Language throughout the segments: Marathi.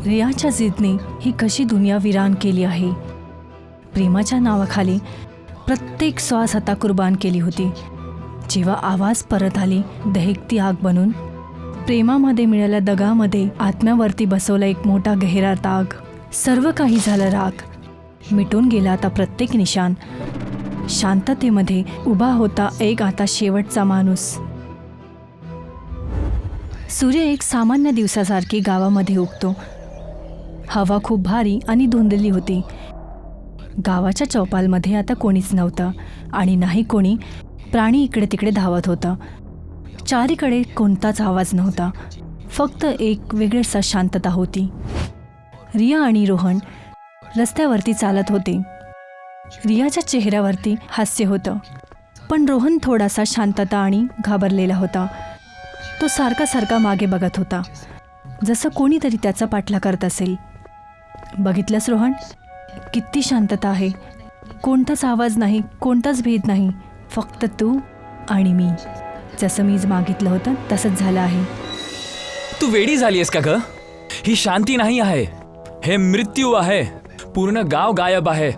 रियाच्या जिद्दने ही कशी दुनिया विरान केली आहे. प्रेमाच्या नावाखाली प्रत्येक श्वास आता कुर्बान केली होती. जेव्हा आवाज परत आली दहेकती आग बनून, प्रेमामध्ये मिळाल्या दगामध्ये आत्म्यावरती बसवला एक मोठा गहिरा दाग. सर्व काही झालं राग, मिटून गेला आता प्रत्येक निशाण. शांततेमध्ये उभा होता एक आता शेवटचा माणूस. सूर्य एक सामान्य दिवसासारखी गावामध्ये उगतो. हवा खूप भारी आणि धुंदली होती. गावाच्या चौपालमध्ये आता कोणीच नव्हतं आणि नाही कोणी प्राणी इकडे तिकडे धावत होता. चारीकडे कोणताच आवाज नव्हता, फक्त एक वेगळीच शांतता होती. रिया आणि रोहन रस्त्यावरती चालत होते. रियाच्या चेहऱ्यावरती हास्य होतं, पण रोहन थोडासा शांतता आणि घाबरलेला होता. तो सारखा मागे बघत होता, जसं कोणीतरी त्याचा पाठलाग करत असेल. बघितलंस रोहन, किती शांतता आहे. कोणताच आवाज नाही, कोणताच भेद नाही, फक्त तू आणि मी. जसं मी मागितलं होतं तसंच झालं आहे. तू वेडी झालीयस का ग? ही शांती नाही आहे, हे मृत्यू आहे. पूर्ण गाव गायब आहे,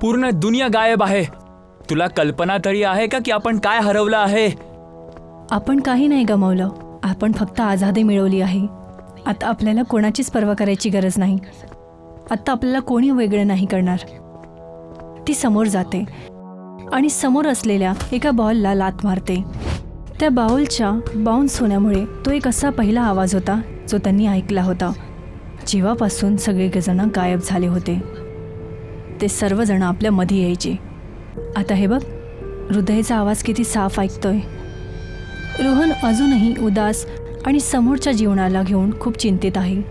पूर्ण दुनिया गायब आहे. तुला कल्पना तरी आहे का की आपण काय हरवलं आहे? आपण काही नाही गमावलं, आपण फक्त आझादी मिळवली आहे. आता आपल्याला कोणाचीच पर्वा करायची गरज नाही. आता आपल्याला कोणी वेगळं नाही करणार. ती समोर जाते आणि समोर असलेल्या एका बॉलला लाथ मारते. त्या बाउलच्या बाउन्स होण्यामुळे तो एक असा पहिला आवाज होता जो त्यांनी ऐकला होता जेव्हापासून सगळेजण गायब झाले होते. ते सर्वजण आपल्या मध्ये यायचे. आता हे बघ, हृदयाचा आवाज किती साफ ऐकतोय. रोहन अजूनही उदास आणि समोरच्या जीवनाला घेऊन खूप चिंतित आहे.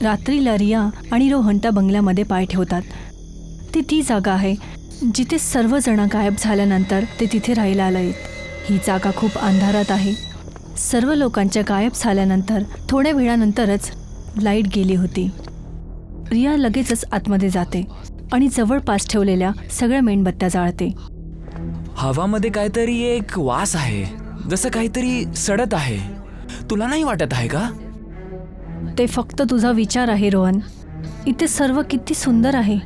रात्रीला रिया आणि रोहन त्या बंगल्यामध्ये पाय ठेवतात. ती जागा आहे जिथे सर्वजण गायब झाल्यानंतर ते तिथे राहायला आलेत. ही जागा खूप अंधारात आहे. सर्व लोकांच्या गायब झाल्यानंतर थोड्या वेळानंतरच लाईट गेली होती. रिया लगेचच आतमध्ये जाते आणि जवळपास ठेवलेल्या सगळ्या मेणबत्त्या जाळते. हवामध्ये काहीतरी एक वास आहे, जसं काहीतरी सडत आहे. तुला नाही वाटत आहे का? ते फक्त तुझा विचार आहे रोहन. इथे सर्व किती सुंदर आहे.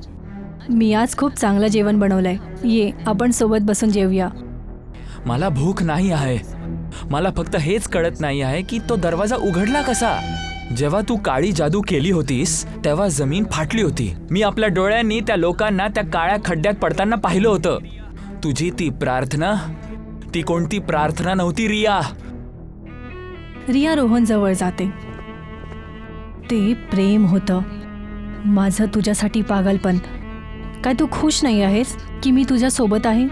मी आज खूप चांगलं जेवण बनवलंय. ये, आपण सोबत बसून जेवूया. मला भूक नाही आहे. मला फक्त हेच कळत नाही आहे की तो दरवाजा उघडला कसा? जेव्हा तू काळी जादू केली होतीस तेव्हा जमीन फाटली होती. मी आपल्या डोळ्यांनी त्या लोकांना त्या काळ्या खड्ड्यात पडताना पाहिलं होतं. तुझी ती प्रार्थना, ती कोणती प्रार्थना नव्हती रिया. रिया रोहन जवळ जाते. ते प्रेम होतं. माझं तुझ्यासाठी पागलपण. काय तू खुश नाही आहेस की मी तुझ्या सोबत आहे?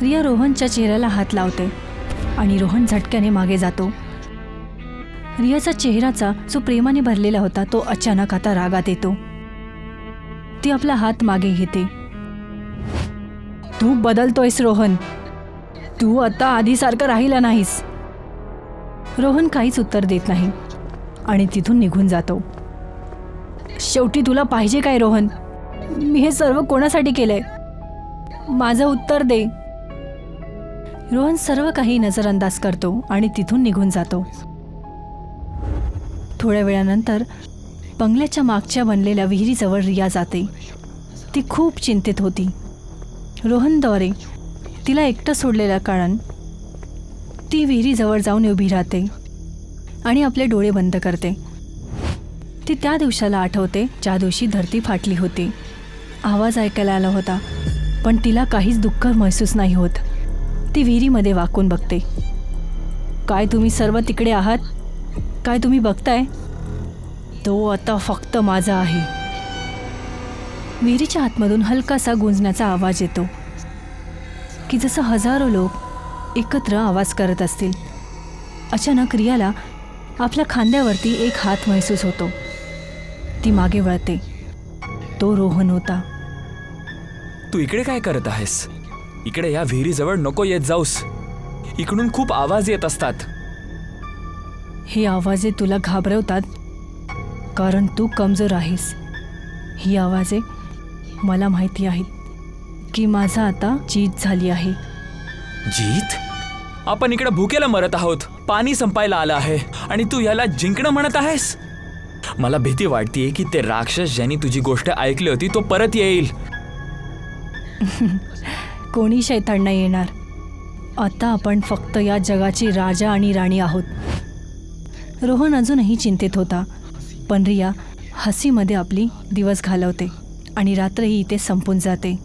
रिया रोहनच्या चेहऱ्याला हात लावते आणि रोहन झटक्याने मागे जातो. रियाचा चेहराचा जो प्रेमाने भरलेला होता तो अचानक आता रागात येतो. ती आपला हात मागे घेते. तू बदलतोयस रोहन. तू आता आधीसारखं राहिला नाहीस. रोहन काहीच उत्तर देत नाही आणि तिथून निघून जातो. शेवटी तुला पाहिजे काय रोहन? मी हे सर्व कोणासाठी केलंय? माझं उत्तर दे. रोहन सर्व काही नजरअंदाज करतो आणि तिथून निघून जातो. थोड्या वेळानंतर बंगल्याच्या मागच्या बनलेल्या विहिरीजवळ रिया जाते. ती खूप चिंतित होती. रोहनद्वारे तिला एकटं सोडलेल्या कारण ती विहिरीजवळ जाऊन उभी राहते आणि आपले डोळे बंद करते. ती त्या दिवसाला आठवते ज्या दिवशी धरती फाटली होती. आवाज ऐकायला आला होता, पण तिला काहीच दुःख महसूस नाही होत. ती विहिरीमध्ये वाकून बघते. काय तुम्ही सर्व तिकडे आहात? काय तुम्ही बघताय? तो आता फक्त माझा आहे. विहिरीच्या आतमधून हलकासा गुंजण्याचा आवाज येतो की जसं हजारो लोक एकत्र आवाज करत असतील. अचानक रियाला आपल्या खांद्यावरती एक हात महसूस होतो. ती मागे वळते. तो रोहन होता. तू इकडे काय करत आहेस? इकडे या विहिरीजवळ नको येत जाऊस. इकडून खूप आवाज येत असतात. हे आवाजे तुला घाबरवतात कारण तू कमजोर आहेस. ही आवाजे मला माहिती आहेत की माझा आता जीत झाली आहे. जीत? आपण इकडे भुकेला मरत आहोत, पाणी संपायला आलं आहे आणि तू याला जिंकणं म्हणत आहेस. मला भीती वाटतेय की ते राक्षस ज्यांनी तुझी गोष्ट ऐकली होती तो परत येईल. कोणी शैतान नाही येणार. आता आपण फक्त या जगाची राजा आणि राणी आहोत. रोहन अजूनही चिंतेत होता, पण रिया हसीमध्ये आपली दिवस घालवते आणि रात्रही इथे संपून जाते.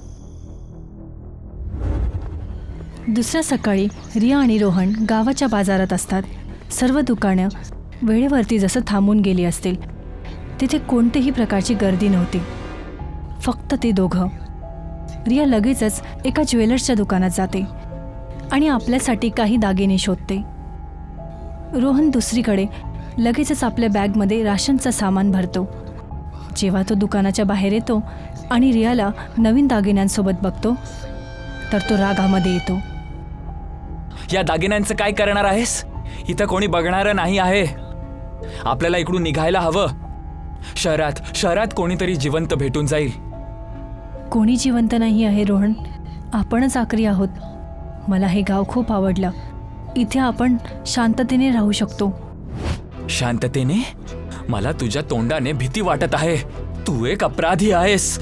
दुसऱ्या सकाळी रिया आणि रोहन गावाच्या बाजारात असतात. सर्व दुकानं वेळेवरती जसं थांबून गेली असतील. तिथे कोणतीही प्रकारची गर्दी नव्हती, फक्त ते दोघं. रिया लगेचच एका ज्वेलर्सच्या दुकानात जाते आणि आपल्यासाठी काही दागिने शोधते. रोहन दुसरीकडे लगेचच आपल्या बॅगमध्ये राशनचं सामान भरतो. जेव्हा तो दुकानाच्या बाहेर येतो आणि रियाला नवीन दागिन्यांसोबत बघतो तर तो रागामध्ये येतो. या दागिन्यांचं काय करणार आहेस? इथं कोणी बघणारं नाही आहे. आपल्याला इकडून निघायला हवं. शहरात कोणीतरी जिवंत भेटून जाईल. कोणी जिवंत नाही आहे रोहन, आपणच आखरी आहोत. मला हे गाव खूप आवडलं. इथे आपण शांततेने राहू शकतो. शांततेने? मला तुझ्या तोंडाने भीती वाटत आहे. तू एक अपराधी आहेस.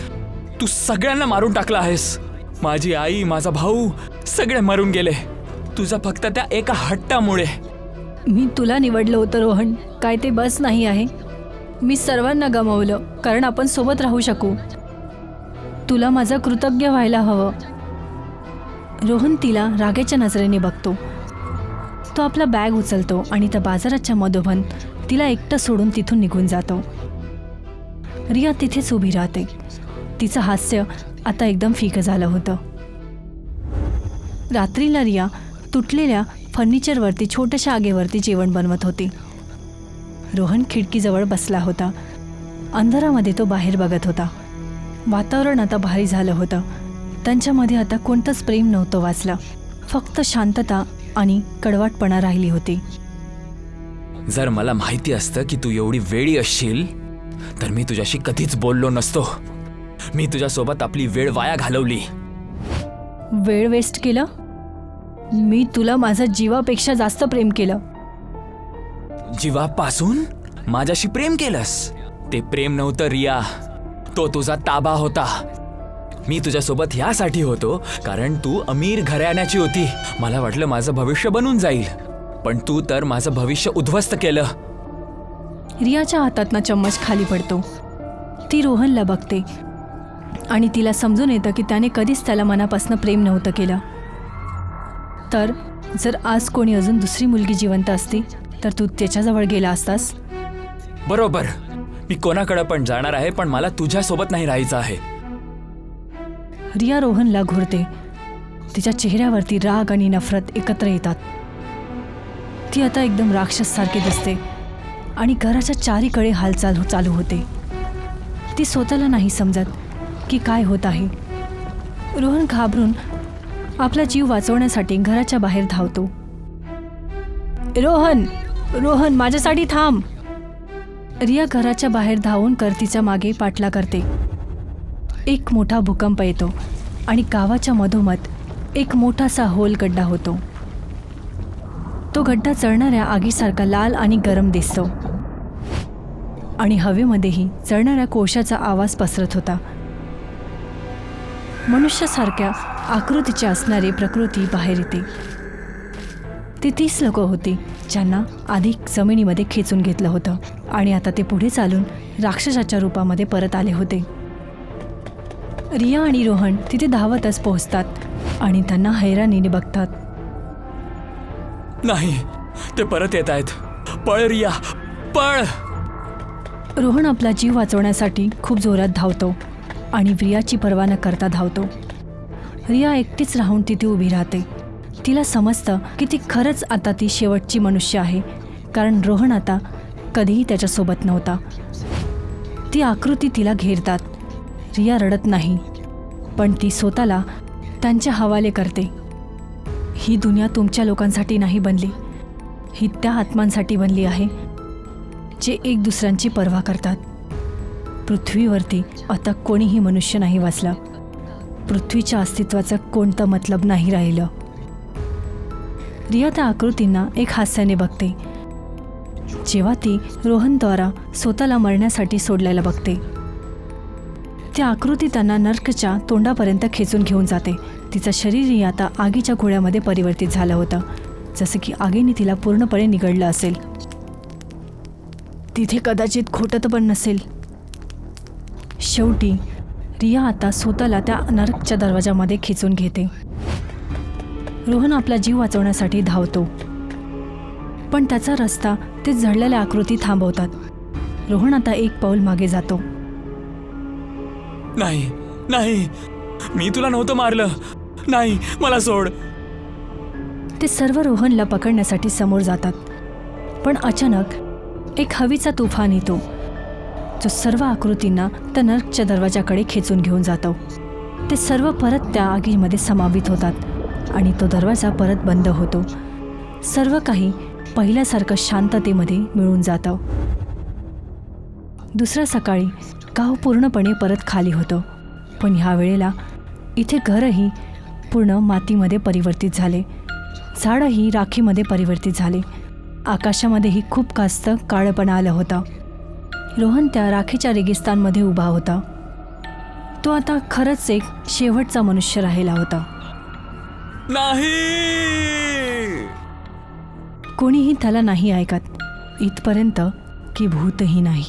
तू सगळ्यांना मारून टाकला आहेस. माझी आई, माझा भाऊ सगळे मरून गेले, तुझा फक्त त्या एका हट्टामुळे. मी तुला निवडलं होतं रोहन, काय ते बस नाही आहे? मी सर्वांना गमावलं कारण आपण सोबत राहू शकू. तुला माझं कृतज्ञ व्हायला हवं. रोहन तिला रागाच्या नजरेने बघतो. तो आपला बॅग उचलतो आणि त्या बाजाराच्या मधोमध तिला एकटं सोडून तिथून निघून जातो. रिया तिथेच उभी राहते. तिचं हास्य आता एकदम फिकं झालं होतं. रात्रीला रिया तुटलेल्या फर्निचरवरती छोट्याशा आगेवरती जेवण बनवत होती. रोहन खिडकीजवळ बसला होता. अंधारामध्ये तो बाहेर बघत होता. वातावरण आता भारी झालं होतं. त्यांच्यामध्ये आता कोणतंच प्रेम नव्हतं वाचलं, फक्त शांतता आणि कडवाटपणा राहिली होती. जर मला माहिती असतं की तू एवढी वेळी असशील तर मी तुझ्याशी कधीच बोललो नसतो. मी तुझ्यासोबत आपली वेळ वाया घालवली. वेळ वेस्ट केलं? मी तुला माझ्या जीवापेक्षा जास्त प्रेम केलं. जीवापासून माझ्याशी प्रेम केलंस? ते प्रेम नव्हतं रिया, तो तुझा ताबा होता. मी तुझ्यासोबत ह्यासाठी होतो कारण तू अमीर घराण्याची होती. मला वाटलं माझं भविष्य बनून जाईल, पण तू तर माझं भविष्य उद्ध्वस्त केलं. रियाच्या हातातनं चम्मच खाली पडतो. ती रोहनला बघते आणि तिला समजून येतं की त्याने कधीच त्याला मनापासून प्रेम नव्हतं केलं. तर जर आज कोणी अजून दुसरी मुलगी जिवंत असती तर तू त्याच्याजवळ गेला असतास? बरोबर. मी कोणाकडे पण जाणार आहे, पण मला तुझ्यासोबत नाही राहायचं आहे. रिया रोहनला घुरते. तिच्या चेहऱ्यावरती राग आणि नफरत एकत्र येतात. ती आता एकदम राक्षससारखी दिसते आणि घराच्या चारीकडे हालचाल चालू होते. ती स्वतःला नाही समजत की काय होत आहे. रोहन घाबरून आपला जीव वाचवण्यासाठी घराच्या बाहेर धावतो. रोहन, रोहन, माझ्यासाठी थांब. रिया घराच्या बाहेर धावून तिच्या मागे पाठला करते. एक मोठा भूकंप येतो आणि गावाच्या मधोमध एक मोठासा होल गड्डा होतो. तो गड्डा जळणाऱ्या आगीसारखा लाल आणि गरम दिसतो आणि हवेमध्येही जळणाऱ्या कोळशाचा आवाज पसरत होता. मनुष्यासारख्या आकृतीची असणारी प्रकृती बाहेर येते. ती 30 लोकं होती ज्यांना आधी जमिनीमध्ये खेचून घेतलं होतं आणि आता ते पुढे चालून राक्षसाच्या रूपामध्ये परत आले होते. रिया आणि रोहन तिथे धावतच पोहोचतात आणि त्यांना हैराणीने बघतात. नाही, ते परत येत आहेत. पळ रिया, पळ. रोहन आपला जीव वाचवण्यासाठी खूप जोरात धावतो आणि रियाची पर्वा न करता धावतो. रिया एकटीच राहून तिथे उभी राहते. तिला समजतं की ती खरंच आता ती शेवटची मनुष्य आहे, कारण रोहन आता कधीही त्याच्यासोबत नव्हता. ती आकृती तिला घेरतात. रिया रडत नाही, पण ती स्वतःला त्यांच्या हवाले करते. ही दुनिया तुमच्या लोकांसाठी नाही बनली, ही त्या आत्मांसाठी बनली आहे जे एक दुसऱ्यांची पर्वा करतात. पृथ्वीवरती आता कोणीही मनुष्य नाही वाचला. पृथ्वीच्या अस्तित्वाचं कोणतं मतलब नाही राहिलं. रिया त्या आकृतींना एक हास्याने बघते जेव्हा ती रोहनद्वारा स्वतःला मरण्यासाठी सोडलेला बघते. त्या आकृती त्यांना नर्कच्या तोंडापर्यंत खेचून घेऊन जाते. तिचं शरीरही आता आगीच्या गोळ्यामध्ये परिवर्तित झालं होतं, जसं की आगीने तिला पूर्णपणे निगडलं असेल. तिथे कदाचित खोटं पण नसेल. शेवटी रिया आता स्वतःला त्या नरकच्या दरवाजामध्ये खेचून घेते. रोहन आपला जीव वाचवण्यासाठी धावतो, पण त्याचा रस्ता ते जळलेल्या आकृती थांबवतात. रोहन आता एक पाऊल मागे जातो. नाही नाही, मी तुला नव्हतं मारलं. नाही, मला सोड. ते सर्व रोहनला पकडण्यासाठी समोर जातात, पण अचानक एक हवेचा तुफान येतो जो सर्व आकृतींना त्या नर्कच्या दरवाजाकडे खेचून घेऊन जातो. ते सर्व परत त्या आगीमध्ये समावित होतात आणि तो दरवाजा परत बंद होतो. सर्व काही पहिल्यासारखं शांततेमध्ये मिळून जातं. दुसऱ्या सकाळी गाव पूर्णपणे परत खाली होतं, पण ह्या वेळेला इथे घरही पूर्ण मातीमध्ये परिवर्तित झाले. झाडंही राखीमध्ये परिवर्तित झाले. आकाशामध्येही खूप कास्त काळपणा आलं होता. रोहन त्या राखीच्या रेगिस्तानमध्ये उभा होता. तो आता खरंच एक शेवटचा मनुष्य राहिला होता. नाही. कोणीही त्याला नाही ऐकत, इथपर्यंत की भूतही नाही.